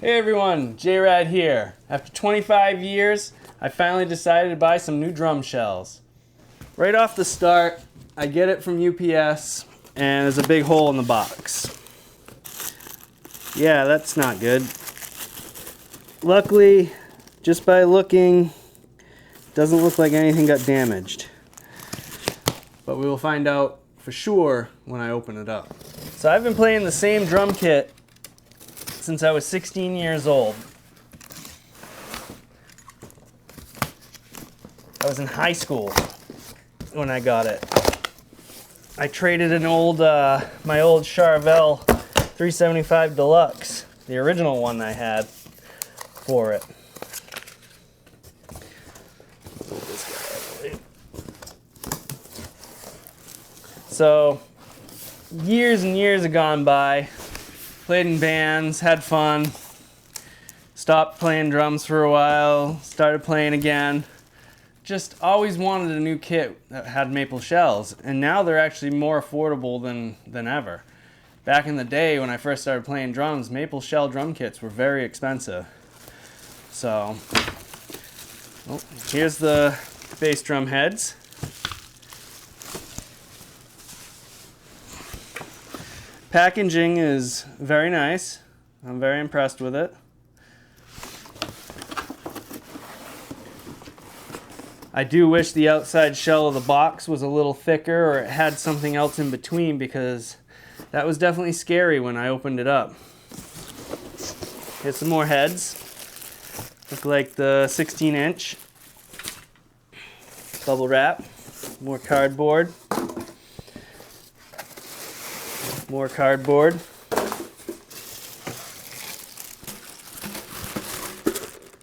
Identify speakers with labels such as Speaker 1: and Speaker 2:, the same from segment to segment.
Speaker 1: Hey everyone, J-Rad here. After 25 years, I finally decided to buy some new drum shells. Right off the start, I get it from UPS and there's a big hole in the box. Yeah, that's not good. Luckily, just by looking, doesn't look like anything got damaged. But we will find out for sure when I open it up. So I've been playing the same drum kit since I was 16 years old. I was in high school when I got it. I traded an old, my old Charvel 375 Deluxe, the original one I had, for it. So, years and years have gone by. Played in bands, had fun, stopped playing drums for a while, started playing again. Just always wanted a new kit that had maple shells, and now they're actually more affordable than ever. Back in the day when I first started playing drums, maple shell drum kits were very expensive. So, here's the bass drum heads. Packaging is very nice. I'm very impressed with it. I do wish the outside shell of the box was a little thicker or it had something else in between, because that was definitely scary when I opened it up. Here's some more heads. Look like the 16-inch. Bubble wrap. More cardboard. More cardboard.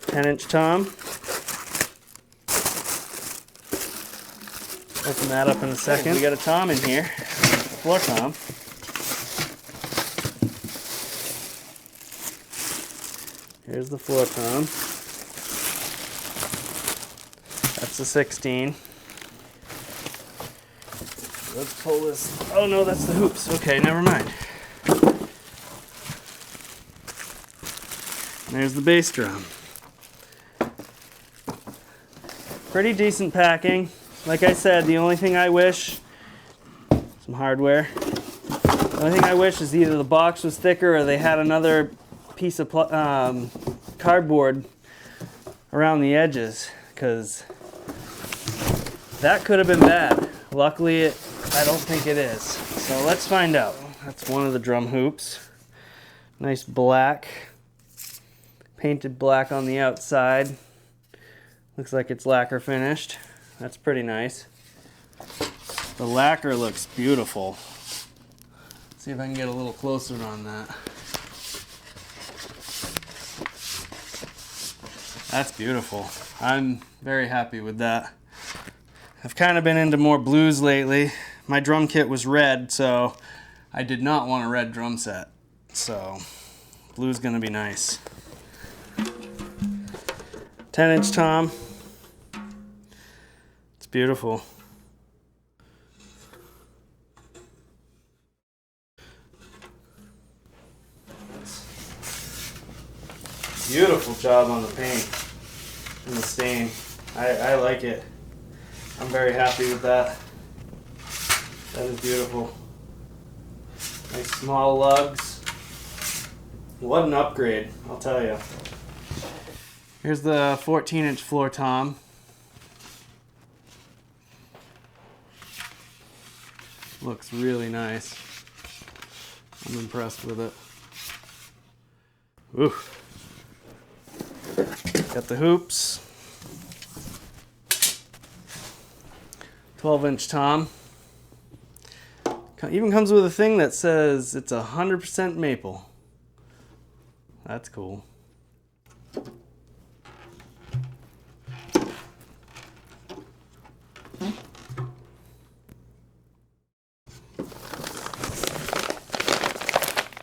Speaker 1: Ten-inch tom. Open that up in a second. We got a tom in here, floor tom. Here's the floor tom. That's the 16. Let's pull this. Oh no, that's the hoops. Okay, never mind. There's the bass drum. Pretty decent packing. Like I said, the only thing I wish, some hardware. The only thing I wish is either the box was thicker or they had another piece of cardboard around the edges, because that could have been bad. Luckily, I don't think it is. So let's find out. That's one of the drum hoops. Nice black. Painted black on the outside. Looks like it's lacquer finished. That's pretty nice. The lacquer looks beautiful. Let's see if I can get a little closer on that. That's beautiful. I'm very happy with that. I've kind of been into more blues lately. My drum kit was red, so I did not want a red drum set. So, blue's gonna be nice. 10-inch tom. It's beautiful. Beautiful job on the paint and the stain. I like it. I'm very happy with that. That is beautiful. Nice small lugs. What an upgrade, I'll tell you. Here's the 14-inch floor tom. Looks really nice. I'm impressed with it. Ooh. Got the hoops. 12-inch tom. Even comes with a thing that says it's 100% maple. That's cool.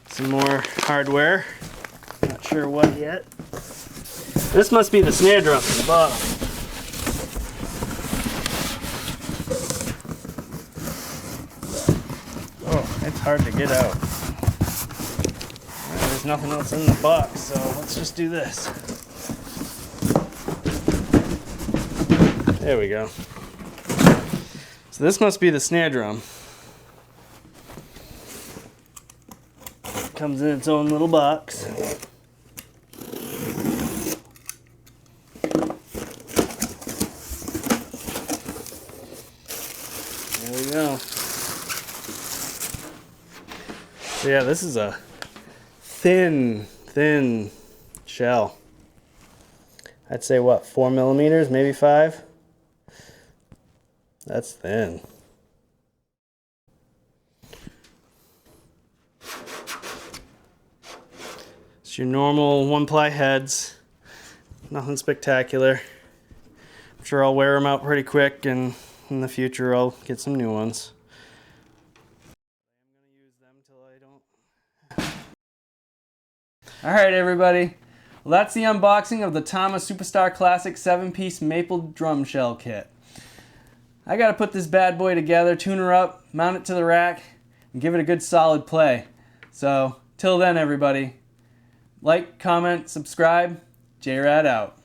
Speaker 1: Some more hardware. Not sure what yet. This must be the snare drum at the bottom. Oh, it's hard to get out. there's nothing else in the box, so let's just do this. There we go. So this must be the snare drum. Comes in its own little box. There we go. So yeah, this is a thin shell. I'd say what, 4 millimeters, maybe 5? That's thin. It's your normal 1-ply heads. Nothing spectacular. I'm sure I'll wear them out pretty quick, and in the future I'll get some new ones. I'm gonna use them till I don't. Alright everybody, well that's the unboxing of the TAMA Superstar Classic 7-piece maple drum shell kit. I gotta put this bad boy together, tune her up, mount it to the rack, and give it a good solid play. So, till then everybody, like, comment, subscribe, J-Rad out.